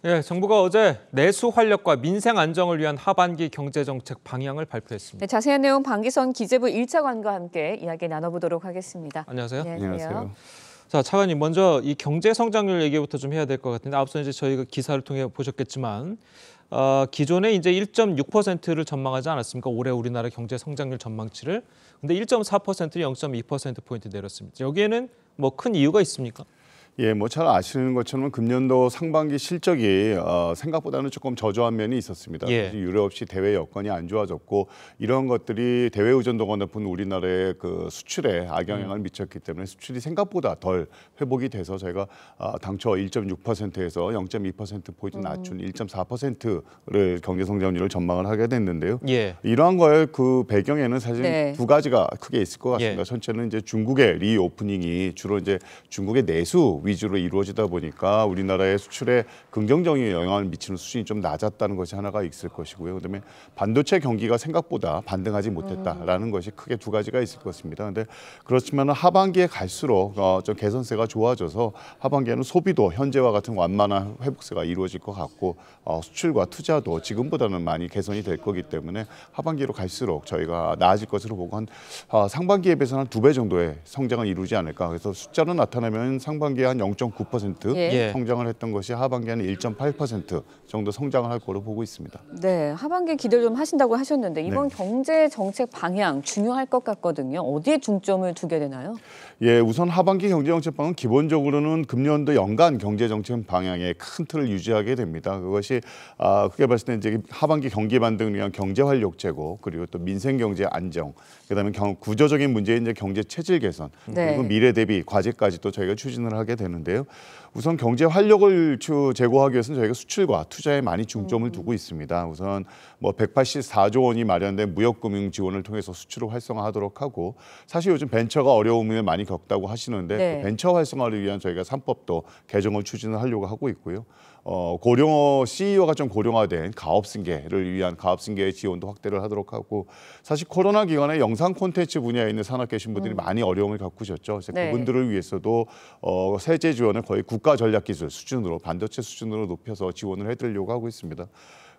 예, 정부가 어제 내수 활력과 민생 안정을 위한 하반기 경제정책 방향을 발표했습니다. 네, 자세한 내용 방기선 기재부 1차관과 함께 이야기 나눠보도록 하겠습니다. 안녕하세요. 안녕하세요. 자, 차관님 먼저 이 경제 성장률 얘기부터 좀 해야 될 것 같은데 앞서 이제 저희가 기사를 통해 보셨겠지만 기존에 이제 1.6%를 전망하지 않았습니까? 올해 우리나라 경제 성장률 전망치를. 근데 1.4%를 0.2%포인트 내렸습니다. 여기에는 뭐 큰 이유가 있습니까? 예, 뭐 잘 아시는 것처럼 금년도 상반기 실적이 생각보다는 조금 저조한 면이 있었습니다. 예. 유례 없이 대외 여건이 안 좋아졌고 이런 것들이 대외 의존도가 높은 우리나라의 그 수출에 악영향을 미쳤기 때문에 수출이 생각보다 덜 회복이 돼서 저희가 당초 1.6%에서 0.2%포인트 낮춘 1.4%를 경제 성장률을 전망을 하게 됐는데요. 예. 이러한 거의 그 배경에는 사실 네. 두 가지가 크게 있을 것 같습니다. 예. 첫째는 이제 중국의 리오프닝이 주로 이제 중국의 내수 위주로 이루어지다 보니까 우리나라의 수출에 긍정적인 영향을 미치는 수준이 좀 낮았다는 것이 하나가 있을 것이고요. 그다음에 반도체 경기가 생각보다 반등하지 못했다라는 것이 크게 두 가지가 있을 것입니다. 근데 그렇지만 하반기에 갈수록 좀 개선세가 좋아져서 하반기에는 소비도 현재와 같은 완만한 회복세가 이루어질 것 같고 수출과 투자도 지금보다는 많이 개선이 될 거기 때문에 하반기로 갈수록 저희가 나아질 것으로 보고 한 상반기에 비해서는 한 2배 정도의 성장을 이루지 않을까. 그래서 숫자로 나타나면 상반기에 한 0.9% 예. 성장을 했던 것이 하반기에는 1.8% 정도 성장을 할 거로 보고 있습니다. 네, 하반기 기대를 좀 하신다고 하셨는데 이번 경제 정책 방향 중요할 것 같거든요. 어디에 중점을 두게 되나요? 예, 우선 하반기 경제정책방은 기본적으로는 금년도 연간 경제정책 방향의 큰 틀을 유지하게 됩니다. 그것이 크게 봤을 때 이제 하반기 경기 반등을 위한 경제 활력 제고 그리고 또 민생 경제 안정, 그다음에 구조적인 문제인 이제 경제 체질 개선 네. 그리고 미래 대비 과제까지도 저희가 추진을 하게 되는데요. 우선 경제 활력을 제고하기 위해서는 저희가 수출과 투자에 많이 중점을 두고 있습니다. 우선 뭐 184조 원이 마련된 무역금융 지원을 통해서 수출을 활성화하도록 하고 사실 요즘 벤처가 어려움을 많이 겪다고 하시는데 네. 그 벤처 활성화를 위한 저희가 3법도 개정을 추진을 하려고 하고 있고요. CEO가 좀 고령화된 가업승계를 위한 가업승계의 지원도 확대를 하도록 하고 사실 코로나 기간에 영상 콘텐츠 분야에 있는 산업 계신 분들이 많이 어려움을 겪으셨죠. 그래서 네. 그분들을 위해서도 세제 지원을 거의 국가 전략 기술 수준으로 반도체 수준으로 높여서 지원을 해드리려고 하고 있습니다.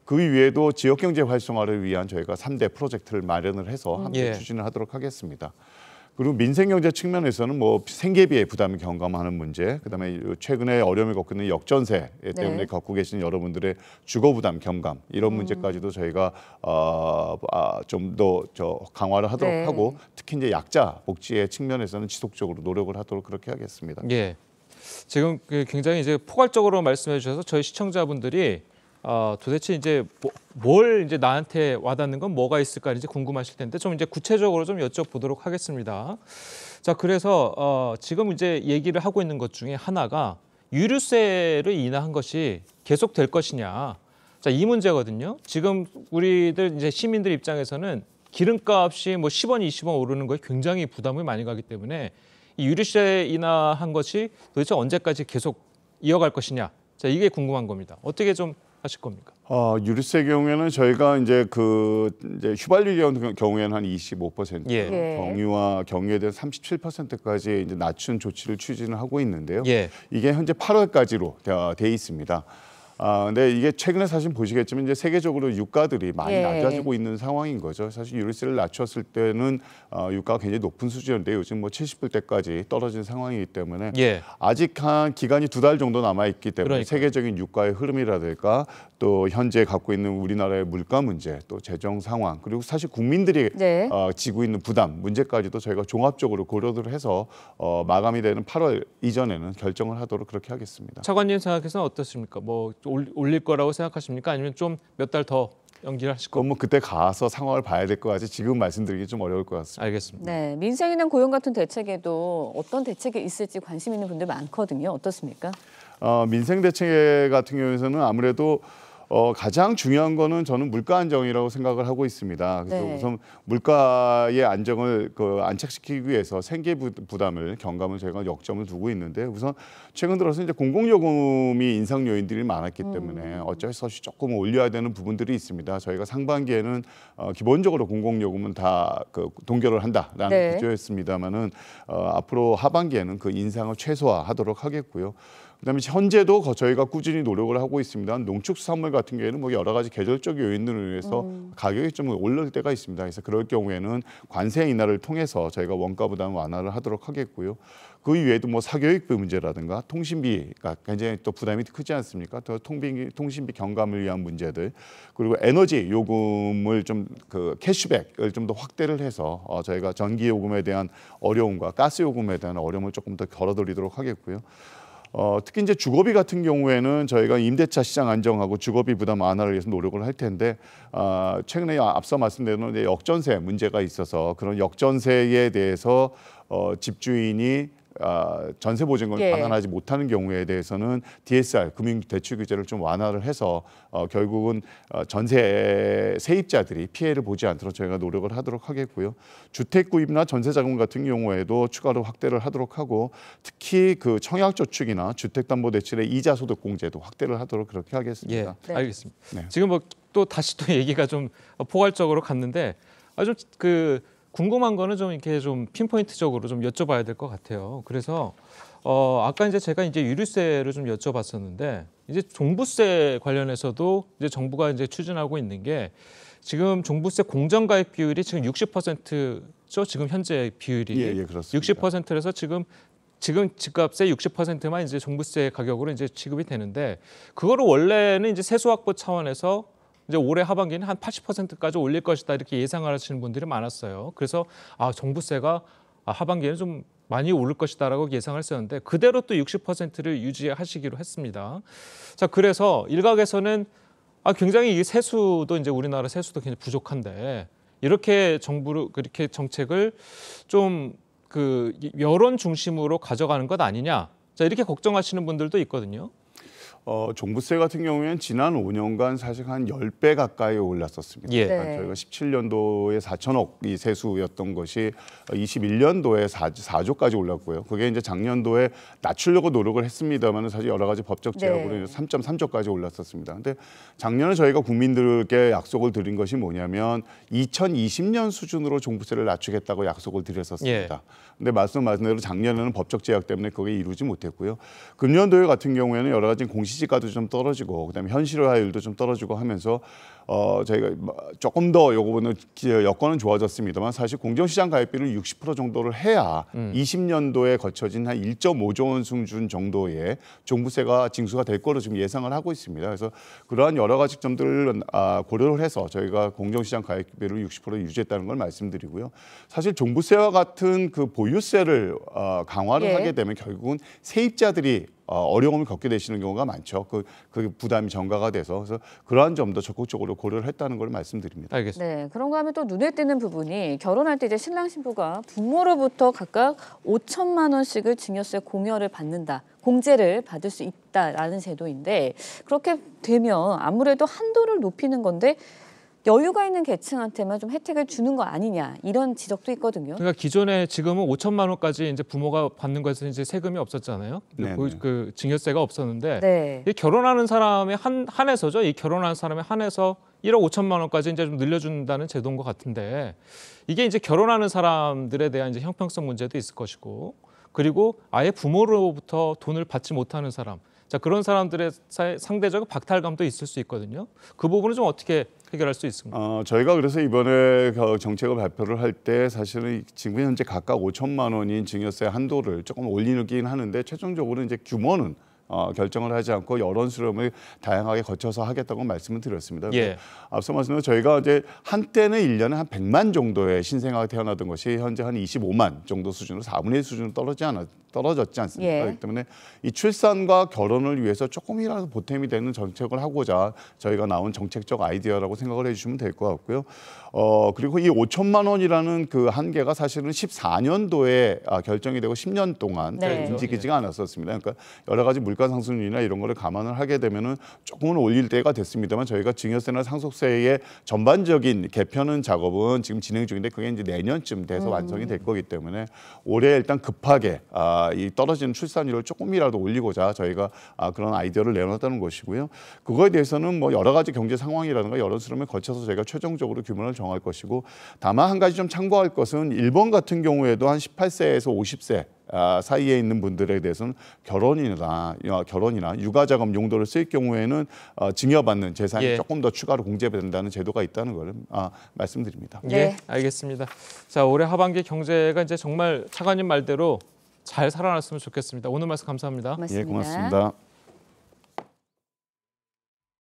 그 위에도 지역 경제 활성화를 위한 저희가 3대 프로젝트를 마련을 해서 함께 예. 추진을 하도록 하겠습니다. 그리고 민생 경제 측면에서는 뭐 생계비의 부담을 경감하는 문제, 그다음에 최근에 어려움을 겪고 있는 역전세 때문에 겪고 계시는 여러분들의 주거 부담 경감 이런 문제까지도 저희가 좀 더 강화를 하도록 네. 하고 특히 이제 약자 복지의 측면에서는 지속적으로 노력을 하도록 그렇게 하겠습니다. 예. 지금 굉장히 이제 포괄적으로 말씀해 주셔서 저희 시청자분들이 도대체 이제 뭘 이제 나한테 와닿는 건 뭐가 있을까 이제 궁금하실 텐데 좀 이제 구체적으로 좀 여쭤보도록 하겠습니다. 자, 그래서 지금 이제 얘기를 하고 있는 것 중에 하나가 유류세를 인하한 것이 계속 될 것이냐. 자, 이 문제거든요. 지금 우리들 이제 시민들 입장에서는 기름값이 뭐 10원, 20원 오르는 거에 굉장히 부담을 많이 가기 때문에 이 유류세 인하한 것이 도대체 언제까지 계속 이어갈 것이냐. 자, 이게 궁금한 겁니다. 어떻게 좀 하실 겁니까? 유류세 경우에는 저희가 이제 이제 휘발유 경우에는 한 25%, 예. 경유와 경유에 대한 37%까지 이제 낮춘 조치를 추진을 하고 있는데요. 예. 이게 현재 8월까지로 돼 있습니다. 근데 이게 최근에 사실 보시겠지만 이제 세계적으로 유가들이 많이 예. 낮아지고 있는 상황인 거죠. 사실 유류세를 낮췄을 때는 유가가 굉장히 높은 수준인데 요즘 뭐 70불대까지 떨어진 상황이기 때문에 예. 아직 한 기간이 2달 정도 남아 있기 때문에 그러니까요. 세계적인 유가의 흐름이라든가 또 현재 갖고 있는 우리나라의 물가 문제, 또 재정 상황 그리고 사실 국민들이 네. 지고 있는 부담 문제까지도 저희가 종합적으로 고려를 해서 마감이 되는 8월 이전에는 결정을 하도록 그렇게 하겠습니다. 차관님 생각해서는 어떻습니까? 뭐 올릴 거라고 생각하십니까? 아니면 좀 몇 달 더 연기를 하실 그건 겁니까? 뭐 그때 가서 상황을 봐야 될 것 같지 지금 말씀드리기 좀 어려울 것 같습니다. 알겠습니다. 네, 민생이나 고용 같은 대책에도 어떤 대책이 있을지 관심 있는 분들 많거든요. 어떻습니까? 민생 대책 같은 경우에는 아무래도 가장 중요한 거는 저는 물가 안정이라고 생각을 하고 있습니다. 그래서 네. 우선 물가의 안정을 안착시키기 위해서 생계 부담을 경감을 저희가 역점을 두고 있는데 우선 최근 들어서 이제 공공요금이 인상 요인들이 많았기 때문에 어쩔 수 없이 조금 올려야 되는 부분들이 있습니다. 저희가 상반기에는 기본적으로 공공요금은 다 동결을 한다라는 네. 구조였습니다만은 앞으로 하반기에는 그 인상을 최소화하도록 하겠고요. 그다음에 현재도 저희가 꾸준히 노력을 하고 있습니다. 농축수산물 같은 경우에는 뭐 여러 가지 계절적 요인들을 위해서 가격이 좀 오를 때가 있습니다. 그래서 그럴 경우에는 관세 인하를 통해서 저희가 원가 부담 완화를 하도록 하겠고요. 그 이외에도 뭐 사교육비 문제라든가 통신비가 굉장히 또 부담이 크지 않습니까? 더 통신비 경감을 위한 문제들, 그리고 에너지 요금을 좀 그 캐시백을 좀 더 확대를 해서 저희가 전기 요금에 대한 어려움과 가스 요금에 대한 어려움을 조금 더 덜어드리도록 하겠고요. 특히 이제 주거비 같은 경우에는 저희가 임대차 시장 안정하고 주거비 부담 완화를 위해서 노력을 할 텐데 최근에 앞서 말씀드린 역전세 문제가 있어서 그런 역전세에 대해서 집주인이 전세 보증금을 예. 반환하지 못하는 경우에 대해서는 DSR 금융 대출 규제를 좀 완화를 해서 결국은 전세 세입자들이 피해를 보지 않도록 저희가 노력을 하도록 하겠고요. 주택 구입이나 전세 자금 같은 경우에도 추가로 확대를 하도록 하고 특히 그 청약저축이나 주택담보대출의 이자 소득 공제도 확대를 하도록 그렇게 하겠습니다. 예, 알겠습니다. 네. 지금 뭐 또 다시 또 얘기가 좀 포괄적으로 갔는데 좀 그 궁금한 거는 좀 이렇게 좀 핀포인트적으로 좀 여쭤봐야 될 것 같아요. 그래서 아까 이제 제가 이제 유류세를 좀 여쭤봤었는데 이제 종부세 관련해서도 이제 정부가 이제 추진하고 있는 게 지금 종부세 공정가액 비율이 지금 60%죠. 지금 현재 비율이 예, 그렇습니다. 60%라서 지금 집값의 60%만 이제 종부세 가격으로 이제 지급이 되는데 그거를 원래는 이제 세수 확보 차원에서 이제 올해 하반기는 한 80%까지 올릴 것이다 이렇게 예상을 하시는 분들이 많았어요. 그래서 종부세가 하반기에는 좀 많이 오를 것이다라고 예상을 했었는데 그대로 또 60%를 유지하시기로 했습니다. 자, 그래서 일각에서는 굉장히 이 세수도 이제 우리나라 세수도 굉장히 부족한데 이렇게 정부로 그렇게 정책을 좀 그 여론 중심으로 가져가는 것 아니냐. 자, 이렇게 걱정하시는 분들도 있거든요. 종부세 같은 경우에는 지난 5년간 사실 한 10배 가까이 올랐었습니다. 예. 그러니까 저희가 17년도에 4천억이 세수였던 것이 21년도에 4조까지 올랐고요. 그게 이제 작년도에 낮추려고 노력을 했습니다만 사실 여러 가지 법적 제약으로 네. 3.3조까지 올랐었습니다. 근데 작년에 저희가 국민들께 약속을 드린 것이 뭐냐면 2020년 수준으로 종부세를 낮추겠다고 약속을 드렸었습니다. 예. 근데 말씀하신 대로 작년에는 법적 제약 때문에 그게 이루지 못했고요. 금년도에 같은 경우에는 여러 가지 공시지가도 좀 떨어지고 그다음에 현실화율도 좀 떨어지고 하면서 저희가 조금 더 요 부분은 여건은 좋아졌습니다만 사실 공정시장 가입비를 60% 정도를 해야 20년도에 거쳐진 한 1.5조 원 수준 정도의 종부세가 징수가 될 거로 지금 예상을 하고 있습니다. 그래서 그러한 여러 가지 점들을 고려를 해서 저희가 공정시장 가입비를 60% 유지했다는 걸 말씀드리고요. 사실 종부세와 같은 그 보유세를 강화를 예. 하게 되면 결국은 세입자들이 어려움을 겪게 되시는 경우가 많죠. 그 부담이 전가가 돼서 그래서 그러한 점도 적극적으로 고려를 했다는 걸 말씀드립니다. 알겠습니다. 네, 그런가 하면 또 눈에 띄는 부분이 결혼할 때 이제 신랑 신부가 부모로부터 각각 5천만 원씩을 증여세 공여를 받는다, 공제를 받을 수 있다라는 제도인데 그렇게 되면 아무래도 한도를 높이는 건데 여유가 있는 계층한테만 좀 혜택을 주는 거 아니냐 이런 지적도 있거든요. 그러니까 기존에 지금은 5천만 원까지 이제 부모가 받는 것에서 이제 세금이 없었잖아요. 네네. 그 증여세가 없었는데 네. 이 결혼하는 사람에 한해서죠. 이 결혼하는 사람에 한해서 1억 5천만 원까지 이제 좀 늘려준다는 제도인 것 같은데 이게 이제 결혼하는 사람들에 대한 이제 형평성 문제도 있을 것이고 그리고 아예 부모로부터 돈을 받지 못하는 사람, 자 그런 사람들의 상대적 박탈감도 있을 수 있거든요. 그 부분은 좀 어떻게 해결할 수 있습니까? 저희가 그래서 이번에 정책을 발표를 할 때 사실은 지금 현재 각각 5천만 원인 증여세 한도를 조금 올리긴 하는데 최종적으로 이제 규모는 결정을 하지 않고 여론 수렴을 다양하게 거쳐서 하겠다고 말씀을 드렸습니다. 예. 앞서 말씀드린 저희가 이제 한때는 1년에 한 100만 정도의 신생아가 태어나던 것이 현재 한 25만 정도 수준으로 4분의 1 수준으로 떨어졌지 않습니까? 예. 그렇기 때문에 이 출산과 결혼을 위해서 조금이라도 보탬이 되는 정책을 하고자 저희가 나온 정책적 아이디어라고 생각을 해주시면 될 것 같고요. 그리고 이 5천만 원이라는 그 한계가 사실은 14년도에 결정이 되고 10년 동안 네. 움직이지가 않았었습니다. 그러니까 여러 가지 물가 상승률이나 이런 거를 감안을 하게 되면은 조금은 올릴 때가 됐습니다만 저희가 증여세나 상속세의 전반적인 개편은 작업은 지금 진행 중인데 그게 이제 내년쯤 돼서 완성이 될 거기 때문에 올해 일단 급하게 이 떨어지는 출산율을 조금이라도 올리고자 저희가 그런 아이디어를 내놨다는 것이고요. 그거에 대해서는 뭐 여러 가지 경제 상황이라든가 여러 수렴을 거쳐서 저희가 최종적으로 규모를 정할 것이고 다만 한 가지 좀 참고할 것은 일본 같은 경우에도 한 18세에서 50세 사이에 있는 분들에 대해서는 결혼이나 육아자금 용도를 쓸 경우에는 증여받는 재산이 예. 조금 더 추가로 공제된다는 제도가 있다는 걸 말씀드립니다. 네. 예, 알겠습니다. 자, 올해 하반기 경제가 이제 정말 차관님 말대로 잘 살아났으면 좋겠습니다. 오늘 말씀 감사합니다. 고맙습니다. 예, 고맙습니다.